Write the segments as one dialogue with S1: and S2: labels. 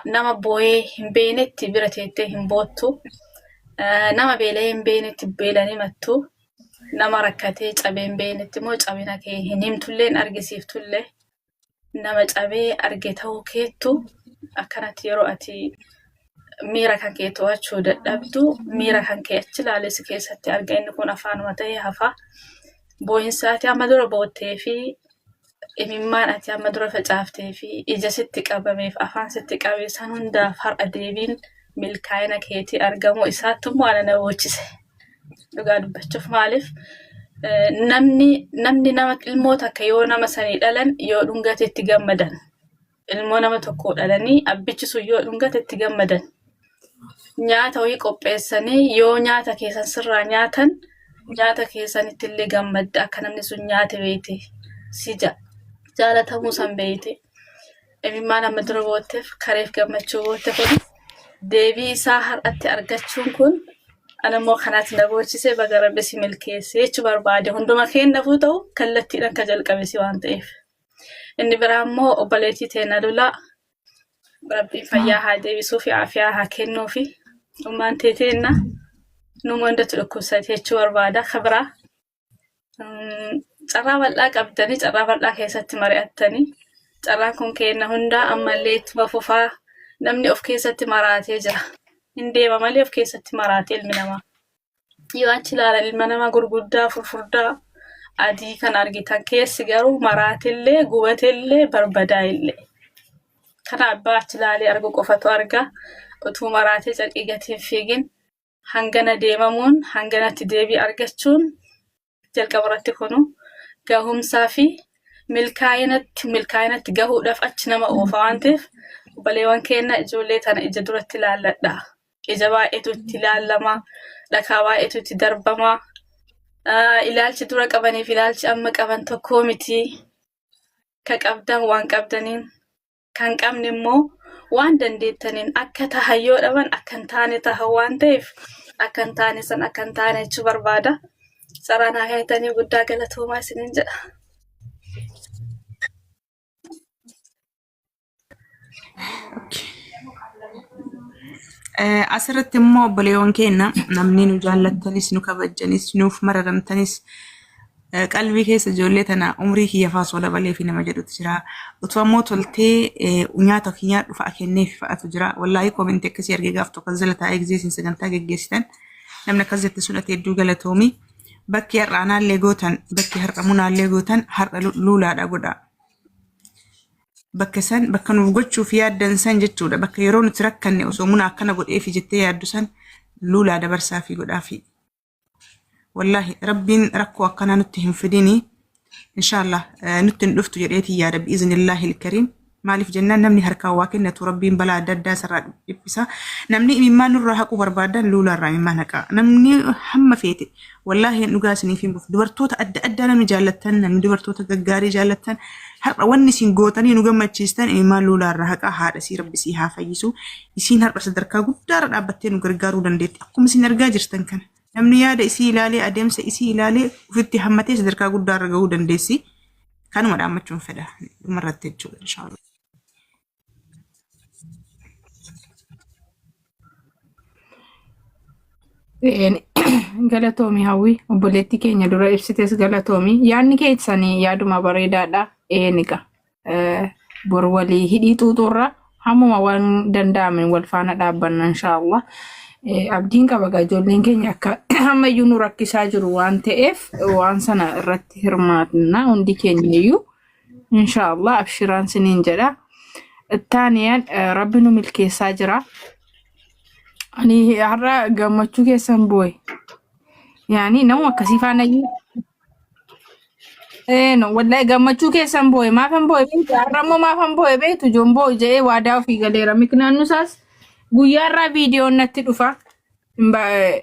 S1: nama boo'ee hin beeknetti bira teettee hin boottu. Nama beelee hin beeknetti beelanii mattu. Nama rakkatee cabee hin beeknetti immoo cabina kee hin himtullee hin argisiiftullee. Nama cabee arge ta'uu keettu akkanatti yeroo ati miira kan kee to'achuu dadhabdu miira kan kee achi laalessi keessatti arga inni kun afaanuma ta'ee hafa. Boo'insaati amma dura boottee fi imimmaan ati amma dura facaaftee fi ija sitti qabameef afaan sitti qabee san hundaaf har'a deebiin milkaa'ina keetii argamu isaattummoo ana na bochise. Dhugaa dubbachuuf maaliif namni nama ilmoota akka yoo nama sanii dhalan yoo dhungate itti gammadan. Ilmoo nama tokko dhalanii abbichi sun yoo dhungate itti gammadan. Nyaata wayii qopheessanii yoo nyaata keessan sirraa nyaatan nyaata keessanitti illee gammadda akka namni sun nyaate beete si jaalatamuu san beete. Imimmaan amma dura bootteef kareef gammachuu bootte kun deebii isaa har'atti argachuun kun anammoo kanaatti na bochise baga Rabbi si milkeesse jechuu barbaade hunduma keenyaafuu ta'u kallattiidhaan ka jalqabe si waan ta'eef. Inni biraa immoo obboleettii teena lolaa Rabbiin fayyaa haa deebisuu fi aafiyaa haa kennuu fi ummaan teeteenna numa hundatti dhukkubsate jechuu barbaada. Kabraa carraa bal'aa qabdanii carraa bal'aa keessatti mari'attanii carraan kun kenna hundaa ammallee ittuma fufaa namni of keessatti maraatee jira. Hin deema malee of keessatti maraatee ilmi namaa. Yoo achi ilaalan ilma namaa gurguddaa furfurdaa adii kan argitan keessi garuu maraatillee gubatillee barbadaa'illee. Kana abbaa achi ilaalee argu qofatu arga. Utuu maraatee carqii gatiin fiigin hangana deemamuun hanganatti deebii argachuun jalqaba irratti kunu gahumsaa fi milkaa'inatti gahuudhaaf achi nama oofa waan ta'eef obboleewwan keenya ijoollee tana ija duratti ilaalladha. Ija baay'eetu itti ilaallama, dhakaa baay'eetu itti darbama. Ilaalchi dura qabaniif ilaalchi amma qaban tokkoo miti. Ka qabdan waan qabdaniin kan qabne immoo waan dandeettaniin akka tahan yoo dhaban akka hin taane tahan waan ta'eef akka hin taane san akka hin taane jechuu barbaada. Saraan haa yaatanii guddaa galatoomaa isiniin jedha.
S2: Asirratti immoo obboleewwan keenya namni nu jaallattanis nu kabajanis nuuf mararamtanis qalbii keessa ijoollee tana umrii kiyya faasoo dabalee fi nama jedhutu jira. Utuu ammoo toltee nyaata ofii nyaadhu fa'a kenneef fa'atu jira. Wallaahi koominti akkasii argee gaaf tokko jala taa'ee egzeesiin sagantaa geggeessitan namni akkas jette sun ati hedduu galatoomi. Bakki har'a anaallee gootan bakki har'a munaallee gootan har'a luulaadha godha. Bakka san bakka nuuf gochuuf yaaddan san jechuudha. Bakka yeroo nuti rakkanne osoo muna akkana godheefi jettee yaaddu san luulaa dabarsaa fi godhaafi. Wallahi rabbiin rakkoo akkana nutti hin fidini. Inshallah nutti hin dhuftu jedheeti yaada bi'iznillaahi ilkariim. Maaliif jennaan namni harkaan waa kennatu rabbiin balaa adda addaa sarraa dhiphisa. Namni imimmaan nurraa haquu barbaadan luulaarraa imimmaan haqa. Namni hamma feete wallahi dhugaa isiniif hin bufu. Dubartoota adda addaa namni jaallattan namni dubartoota gaggaarii jaallattan har'a wanni isin gootanii nu gammachiistan imimmaan luulaarraa haqa haadha sii rabbi sii haa fayyisu. Isiin har'a sadarkaa guddaarra dhaabbattee nu gargaaruu dandeetti. Akkuma isin argaa jirtan kana. Namni yaada isii ilaalee adeemsa isii ilaalee ofitti hammatee sadarkaa guddaarra gahuu dandeessi. Kanuma dhaammachuun fedha. Dhumarratti jechuudha inshallah.
S3: Galatoomi hawwi obboleetti keenya dura ibsites galatoomi yaadni keessanii yaaduma bareedaadha eeniga bor walii hidhii xuuxurra hammuma waan danda'amen wal faana dhaabbanna inshallah abdiin qaba ijoolleen keenya akka ammayyuu nu rakkisaa jiru waan ta'eef waan sana irratti hirmaatna hundi keenyayyuu inshallah abshiraan siniin jedha ittaaniyaan rabbi nu milkeessaa jira. Ani har'a gammachuu keessan boo'e. Yaani nama akkasii faana no wallahi gammachuu keessan boo'e maafan boo'e beektu har'ammoo maafan boo'e beektu jomboo jedhee waadaa ofii galeera miknaannu isaas guyyaarraa viidiyoon natti dhufa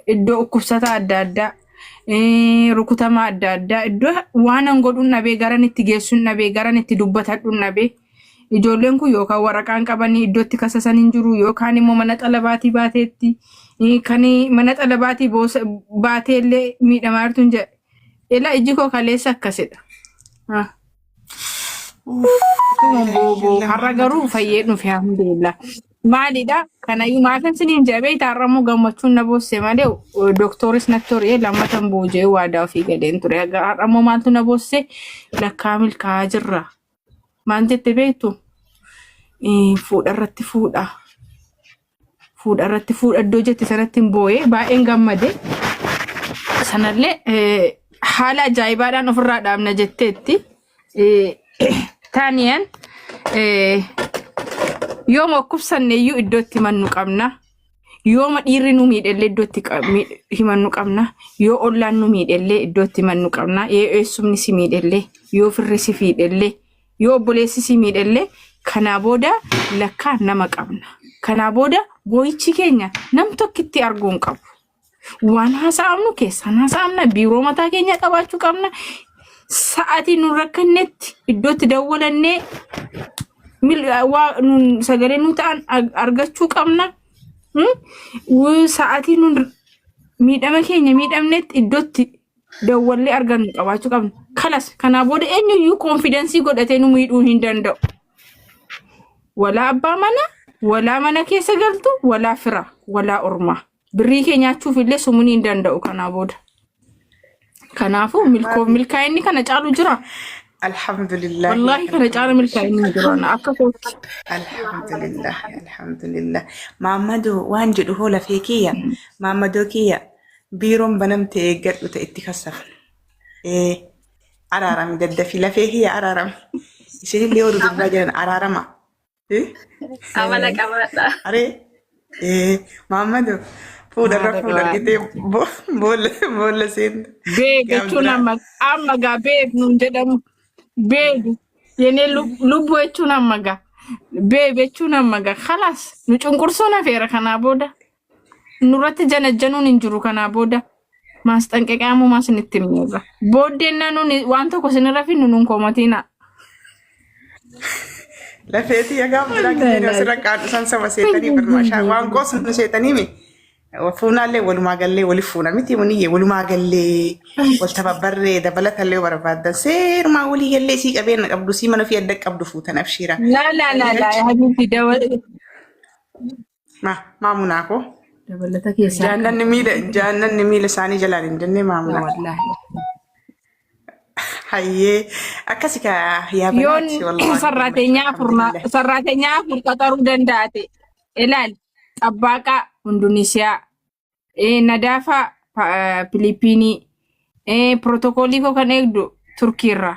S3: iddoo dhukkubsata adda addaa rukutama adda addaa iddoo waan an godhuun dhabee garan itti geessuun dhabee garan itti dubbatadhuun dhabee ijoolleen kun yookaan waraqaan qabanii iddootti kasasan hin jiru yookaan immoo mana xalabaatii baateetti kan mana xalabaatii baateellee miidhamaa jirtuun jedhe ila iji koo kaleessa akkasidha. Har'a garuu fayyee dhufe alhamdulillah. maalidha kana maafin siniin jabee taarramu gammachuun na boosse malee doktooris nattorii lammatan boojee waadaa ofii gadeen ture har'ammoo maaltu na boosse lakkaa milkaa'aa jirra maal jette beektu fuudharratti iddoo jette sanatti hin boo'ee baay'een gammade sanallee haala ajaa'ibaadhaan ofirraa dhaabna jetteetti taaniyaan yooma dhukkubsanneeyyuu iddootti himannu qabna. Yooma dhiirri nu miidhellee iddootti himannu qabna. Yoo ollaan nu miidhellee iddootti himannu qabna. Yoo eessumni si miidhellee, yoo firri si fiidhellee, yoo obboleessi si miidhellee kanaa booda lakkaa nama qabna. Kanaa booda boo'ichi keenya nam tokkitti arguu hin qabu. Waan haasa'amnu keessaan haasa'amna biiroo mataa keenya qabaachuu qabna. Sa'aatii nu rakkannetti iddootti dawwalannee sagalee nu ta'an argachuu qabna. Sa'aatii nu miidhama keenya miidhamnetti iddootti dawwallee argannu qabaachuu qabna. Kalas kanaa booda eenyuyyuu koonfidensii godhatee nu miidhuu hin danda'u. Walaa abbaa mana, walaa mana keessa galtu, walaa fira, walaa ormaa. Birrii keenyaachuuf illee sumuun hin danda'u kanaa booda. Kanaafuu milkaa'inni kana caalu jira.
S2: Alhamdulillah.
S3: Wallahi kana caalu milkaa'inni jira akka kooti.
S2: Alhamdulillah. Maammadoo waan jedhu hoola feekiyya. Maammadoo kiyya biiroon banamte eeggadhu ta'e itti kassafna. Araarami daddafi lafee kiyya araarami. Isinillee oduu dubbaa jiran araarama.
S1: Amala qabaadha.
S2: Aree Maammadoo fuudharra gitee boolla seentu.
S3: Beeg jechuun amma gaa beeg nuun jedhamu. Beeg yenee lubbuu jechuun amma gaa. Beeg jechuun amma gaa. Khalaas nu cunqursuun hafeera kanaa booda. Nurratti janajjanuun hin jiru kanaa booda. Maasxanqeqaamu maas nitti miira. Booddeen nuun waan tokko sinirra finnu nuun koomatiina.
S2: Lafeeti yagaam biraa asirra qaadhu san saba seetanii birmaashaa waan gosa nu seetanii mi fuunaallee walumaa gallee waliif fuuna miti muniyyee walumaa gallee wal tababbarree dabalatallee barbaadan seerumaa walii gallee sii qabeenya qabdu sii mana fi adda qabdu fuutan abshiira.
S3: La habibi dawal.
S2: Maamunaa koo.
S3: Dabalata keessaa.
S2: Jaannanni miila isaanii jalaan hin jennee maamunaa.
S3: Wallaahi.
S2: Hayyee akkasi ka yaabalaati
S3: yoon sarraateenyaa afur qaxaruu danda'ate ilaal xabbaaqa Indoneesiyaa nadaafa Filipiinii pirootokoolii koo kan eegdu Turkiirraa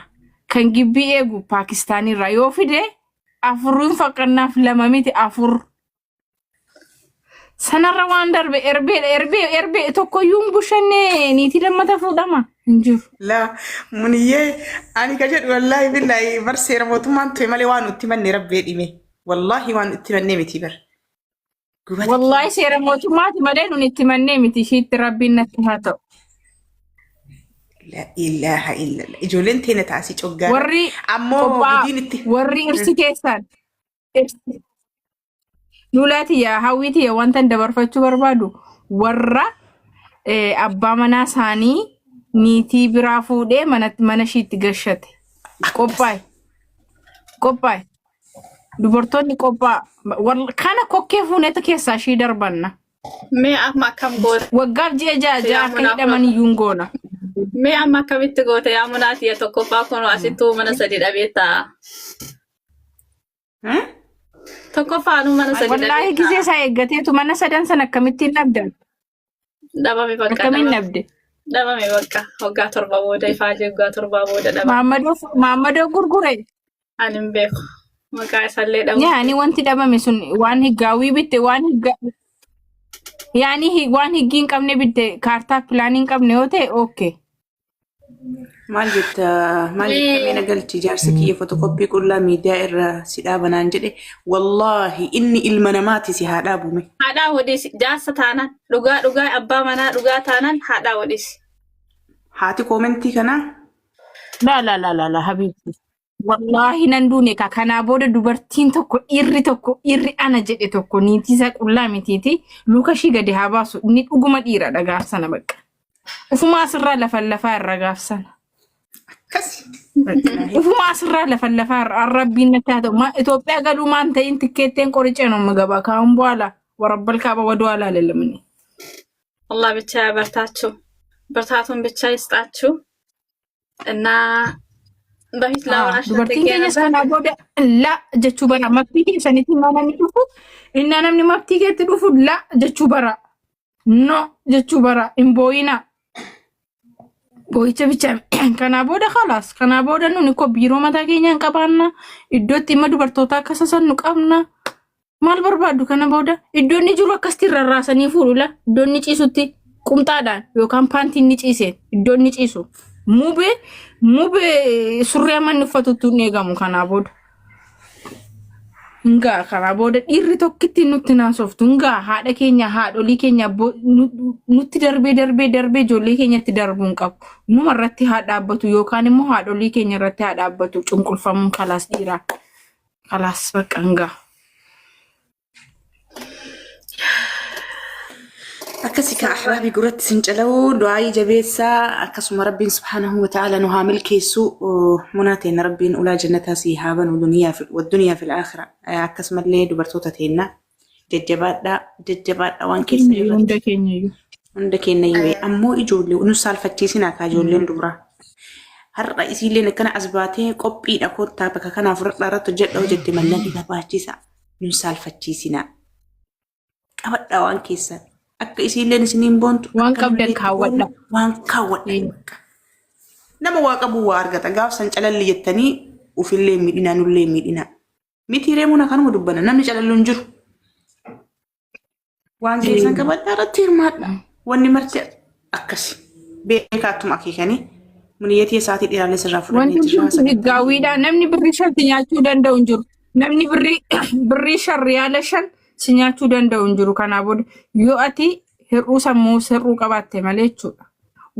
S3: kan gibbii eegu Paakistaanirraa yoo fide afuruun faqqannaaf lama miti afur sanarra waan darbe erbee tokkoyyuu bushannee niitii lammata fuudhama.
S2: La muniyee ani ka jedhu wallahi billahi barseera mootummaan tu'e malee waan nutti manne rabbee dhime wallahi waan itti mannee miti bar
S3: wallahi seera mootummaati malee nun itti mannee miti shiitti rabbiin natti haa ta'u.
S2: La ilaha illallah ijoolleen teena taasii coggaa ammoo gudiin itti
S3: warri irsi keessaan lulaatiyyaa hawwiitiyyaa wanta dabarfachuu barbaadu warra abbaa manaa isaanii niitii biraa fuudhee mana ishiitti gashate. Qophaa'e. Dubartoonni qophaa'a. Kana kokkee fuuneta keessaa ishii darbanna.
S1: Mee amma akkam goota?
S3: Waggaaf ji'a ja'a akka hidhaman iyyuu goona.
S1: Mee amma akkamitti goota yaa munaatiya tokkoffaa kun asittuu mana sadii dhabee taa'a. Tokkoffaanuu mana sadii dhabee taa'a.
S3: Wallaahi gisee isaa eeggateetu mana sadan sana akkamittiin dhabdan?
S1: Dhabame bakka.
S3: Akkamiin dhabde?
S1: Dhabame bakka waggaa 7 booda ifaajee waggaa 7 booda dhabame.
S3: Maammadoo gurgure.
S1: Ani hin beeku. Maqaa isaallee dhabu.
S3: Yaani wanti dhabame sun waan higgaawii bitte waan higgii hin qabne bitte kaartaa pilaanii hin qabne yoo ta'e okay.
S2: Maal jetta miina galchi jaarsi kiyya fotokoppii qullaa miidiyaa irra si dhaabanaan jedhe wallahi inni ilma namaati si haa dhaabume.
S1: Haadhaa wadis jaarsa taanaan dhugaa abbaa manaa dhugaa taanaan haadhaa wadis.
S2: Haati koomentii kanaa?
S3: La habiibti. Wallahi nan duune ka kanaa booda dubartiin tokko dhiirri ana jedhe tokko niitiisa qullaa mitiiti luka ishii gadi haa baasu inni dhuguma dhiira gaafsana bakka. Ufumaa asirraa lafaa irra gaafsana.
S2: Akkasi.
S3: Ufuma asirraa lafaa arrabbiin natti haa ta'u. Itoophiyaa galuu maan ta'in tikkeetteen qoricha nama gabaa kaa'uun bu'aala. Warabbal kaaba wadu alaalellamni.
S1: አላህ ብቻ ያበርታችሁ፣ ብርታቱን ብቻ ይስጣችሁ እና በፊት ላወራሽ
S3: dubartiin keenyas kanaa booda la jechuu bara maftii keessanitti maanani dhufu inni namni maftii keetti dhufu la jechuu bara no jechuu bara hin booyina booyicha bicha kanaa booda khalaas kanaa booda nuni ko biiroo mataa keenya hin qabaanna iddootti dhimma dubartoota akka sasannu qabna maal barbaaddu kana booda iddoonni jiru akkasti rarraasanii fuudhula iddoonni ciisutti qumxaadhaan yookaan paantiin ni ciiseen iddoonni ciisu mube surree amanni uffatutti hin eegamu kanaa booda. Ngaa kanaa booda dhiirri tokkitti nutti naasoftu ngaa haadha keenya haadholii keenya nutti darbee ijoollee keenyatti darbuun qabu. Numa irratti haa dhaabbatu yookaan immoo haadholii keenya irratti haa dhaabbatu cunqurfamuun kalaas dhiiraa kalaas bakka ngaa.
S2: Akkasika ahbaabi guratti sincalawu du'aayi jabeessaa akkasuma rabbiin subhaanahu wa ta'ala nu haa milkeessu munaateen rabbiin ulaa jannataa si haa banu duniyaa fil aakhira akkasumallee dubartoota teenna jajjabaadhaa waan keessa hunda keenya yoo ammoo ijoollee nu saalfachiisinaa kaa ijoolleen dubaraa har'a isiilleen akkana as baatee qophiidha kottaa bakka kanaaf fudhadhaa irratti hojjedha hojjette mallan ita baachisa nu saalfachiisinaa qabadhaa waan keessan. Akka isiilleen isiniin boontu
S3: waan qabdan kaawwadha
S2: waan kaawwadha nama waa qabu waa argata gaaf san calalli jettanii ufillee miidhina nullee miidhina miti reemuna kanuma dubbana namni calallu hin jiru waan keessan qabadhaa irratti hirmaadha wanni marti akkasi beekaattuma akeekanii muniyyatii isaatii dhiraalee sirraa fudhanii
S3: wanti gaawwiidha namni birrii shanti nyaachuu danda'u hin jiru namni birrii shan riyaala shan si nyaachuu danda'u hin jiru kanaa booda yoo ati hir'uu sammuu sirruu qabaatte malee jechuudha.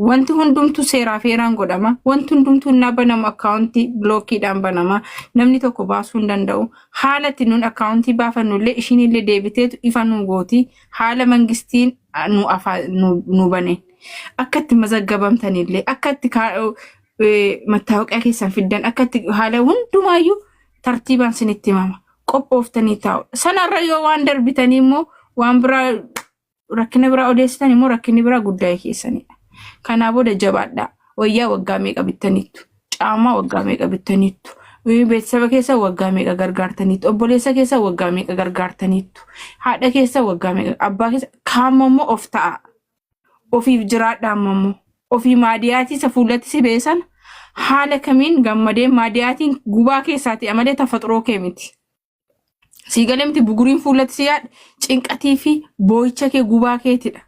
S3: Wanti hundumtu seeraa feeraan godhama. Wanti hundumtu na banamu akkaawuntii bilookiidhaan banama. Namni tokko baasuu hin danda'u. Haala itti nuun akkaawuntii baafannullee ishiinillee deebiteetu ifa nu gooti. Haala mangistiin nu bane. Akka itti mazaggabamtanillee akka itti mattaawaqaa keessan fiddan akka itti haala hundumaayyuu tartiibaan sinitti himama. Qophooftanii taa'u. Sanarra yoo waan darbitanii immoo waan biraa rakkina biraa odeessitan immoo rakkinni biraa guddaa keessanidha. Kanaa booda jabaadhaa. Wayyaa waggaa meeqa bittaniittu? Caamaa waggaa meeqa bittaniittu? Beeksisa keessa waggaa meeqa gargaartaniittu? Obboleessa keessa waggaa meeqa gargaartaniittu? Haadha keessa waggaa meeqa? Abbaa keessa kaamammoo of ta'a. Ofiif jiraadhaa ammoo. Ofii maadiyaatii isa fuullatti si beesan haala kamiin gammadee maadiyaatiin gubaa keessaati amalee tafaxuroo kee miti. Siigalee miti buguriin fuullatti si yaadha cinqatii fi boo'icha kee gubaa keetidha.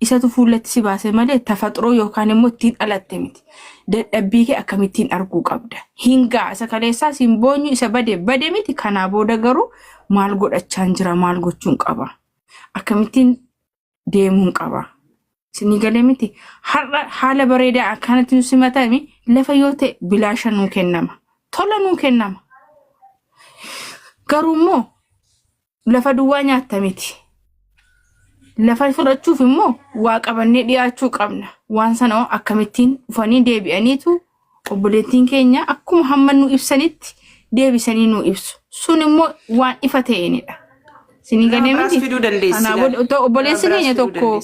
S3: Isatu fuullatti si baase malee tafaxuroo yookaan immoo ittiin dhalatte miti. Dadhabbii kee akkamittiin arguu qabda. Hingaa isa kaleessaa siin boonyu isa bade miti kanaa booda garuu maal godhachaan jira maal gochuun qaba. Akkamittiin deemuun qaba. Siigalee miti haala bareedaa akkanatti nu simatame lafa yoo ta'e bilaasha nuu kennama. Tola nuu kennama. Garuu immoo lafa duwwaa nyaatta miti. Lafa fudhachuuf immoo waa qabannee dhiyaachuu qabna. Waan sana akkamittiin dhufanii deebi'aniitu obboleettiin keenya akkuma hamma nu ibsanitti deebisanii nu ibsu. Sun immoo waan ifa ta'eenidha. Siigalee miti. Kanaaf obboleessi keenya tokko